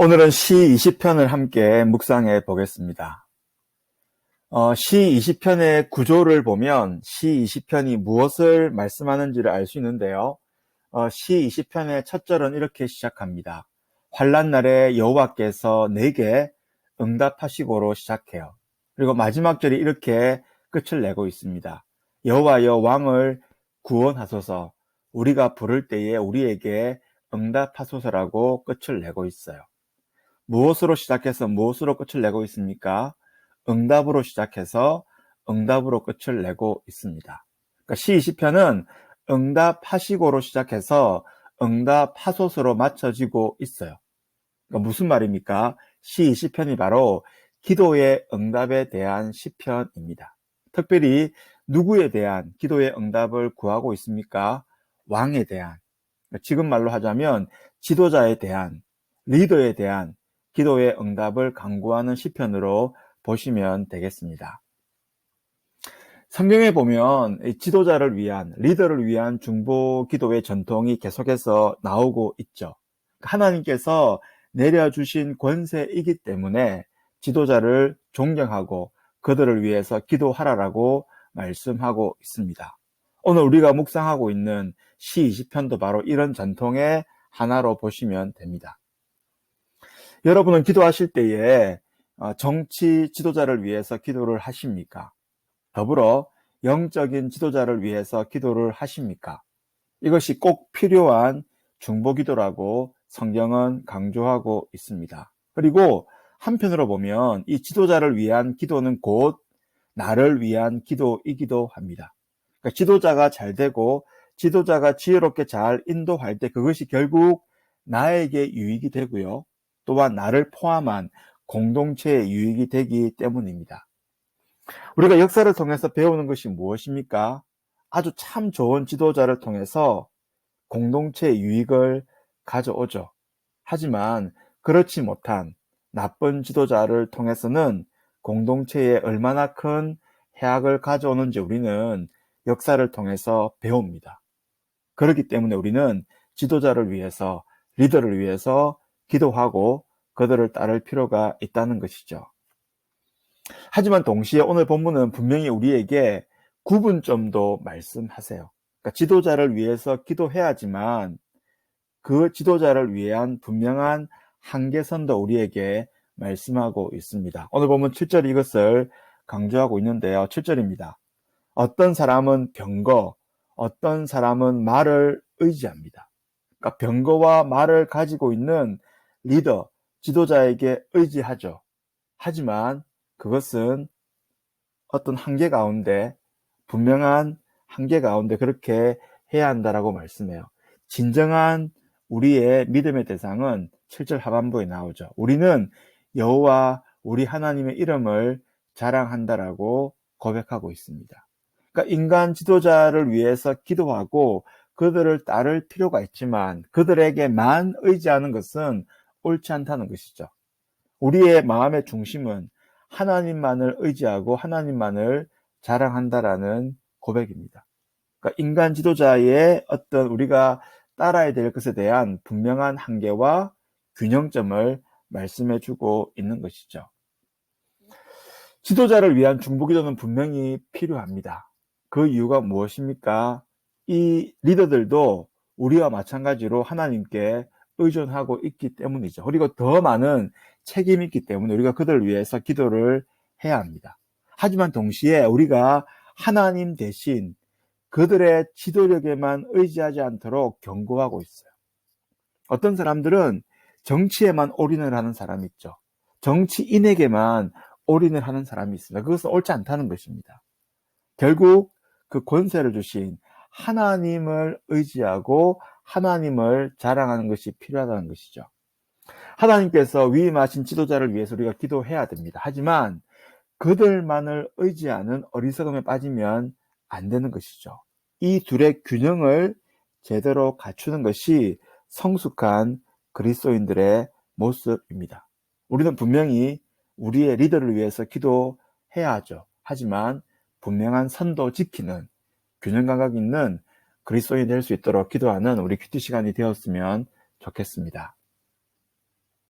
오늘은 시 20편을 함께 묵상해 보겠습니다. 시 20편의 구조를 보면 시 20편이 무엇을 말씀하는지를 알 수 있는데요. 시 20편의 첫 절은 이렇게 시작합니다. 환난 날에 여호와께서 내게 응답하시고로 시작해요. 그리고 마지막 절이 이렇게 끝을 내고 있습니다. 여호와여 왕을 구원하소서, 우리가 부를 때에 우리에게 응답하소서라고 끝을 내고 있어요. 무엇으로 시작해서 무엇으로 끝을 내고 있습니까? 응답으로 시작해서 응답으로 끝을 내고 있습니다. 그러니까 시 20편은 응답하시고로 시작해서 응답하소서로 맞춰지고 있어요. 그러니까 무슨 말입니까? 시 20편이 바로 기도의 응답에 대한 시편입니다. 특별히 누구에 대한 기도의 응답을 구하고 있습니까? 왕에 대한, 지금 말로 하자면 지도자에 대한, 리더에 대한 기도의 응답을 간구하는 시편으로 보시면 되겠습니다. 성경에 보면 지도자를 위한, 리더를 위한 중보 기도의 전통이 계속해서 나오고 있죠. 하나님께서 내려주신 권세이기 때문에 지도자를 존경하고 그들을 위해서 기도하라라고 말씀하고 있습니다. 오늘 우리가 묵상하고 있는 시 20편도 바로 이런 전통의 하나로 보시면 됩니다. 여러분은 기도하실 때에 정치 지도자를 위해서 기도를 하십니까? 더불어 영적인 지도자를 위해서 기도를 하십니까? 이것이 꼭 필요한 중보기도라고 성경은 강조하고 있습니다. 그리고 한편으로 보면 이 지도자를 위한 기도는 곧 나를 위한 기도이기도 합니다. 그러니까 지도자가 잘 되고 지도자가 지혜롭게 잘 인도할 때 그것이 결국 나에게 유익이 되고요. 또한 나를 포함한 공동체의 유익이 되기 때문입니다. 우리가 역사를 통해서 배우는 것이 무엇입니까? 아주 참 좋은 지도자를 통해서 공동체의 유익을 가져오죠. 하지만 그렇지 못한 나쁜 지도자를 통해서는 공동체에 얼마나 큰 해악을 가져오는지 우리는 역사를 통해서 배웁니다. 그렇기 때문에 우리는 지도자를 위해서, 리더를 위해서 기도하고 그들을 따를 필요가 있다는 것이죠. 하지만 동시에 오늘 본문은 분명히 우리에게 구분점도 말씀하세요. 그러니까 지도자를 위해서 기도해야지만 그 지도자를 위한 분명한 한계선도 우리에게 말씀하고 있습니다. 오늘 보면 7절 이것을 강조하고 있는데요. 7절입니다. 어떤 사람은 병거, 어떤 사람은 말을 의지합니다. 그러니까 병거와 말을 가지고 있는 리더, 지도자에게 의지하죠. 하지만 그것은 어떤 한계 가운데, 분명한 한계 가운데 그렇게 해야 한다라고 말씀해요. 진정한 우리의 믿음의 대상은 7절 하반부에 나오죠. 우리는 여호와 우리 하나님의 이름을 자랑한다라고 고백하고 있습니다. 그러니까 인간 지도자를 위해서 기도하고 그들을 따를 필요가 있지만 그들에게만 의지하는 것은 옳지 않다는 것이죠. 우리의 마음의 중심은 하나님만을 의지하고 하나님만을 자랑한다라는 고백입니다. 그러니까 인간 지도자의 어떤 우리가 따라야 될 것에 대한 분명한 한계와 균형점을 말씀해 주고 있는 것이죠. 지도자를 위한 중보기도는 분명히 필요합니다. 그 이유가 무엇입니까? 이 리더들도 우리와 마찬가지로 하나님께 의존하고 있기 때문이죠. 그리고 더 많은 책임이 있기 때문에 우리가 그들을 위해서 기도를 해야 합니다. 하지만 동시에 우리가 하나님 대신 그들의 지도력에만 의지하지 않도록 경고하고 있어요. 어떤 사람들은 정치에만 올인을 하는 사람이 있죠. 정치인에게만 올인을 하는 사람이 있습니다. 그것은 옳지 않다는 것입니다. 결국 그 권세를 주신 하나님을 의지하고 하나님을 자랑하는 것이 필요하다는 것이죠. 하나님께서 위임하신 지도자를 위해서 우리가 기도해야 됩니다. 하지만 그들만을 의지하는 어리석음에 빠지면 안 되는 것이죠. 이 둘의 균형을 제대로 갖추는 것이 성숙한 그리스도인들의 모습입니다. 우리는 분명히 우리의 리더를 위해서 기도해야 하죠. 하지만 분명한 선도 지키는 균형 감각 있는 그리스도인이 될 수 있도록 기도하는 우리 큐티 시간이 되었으면 좋겠습니다.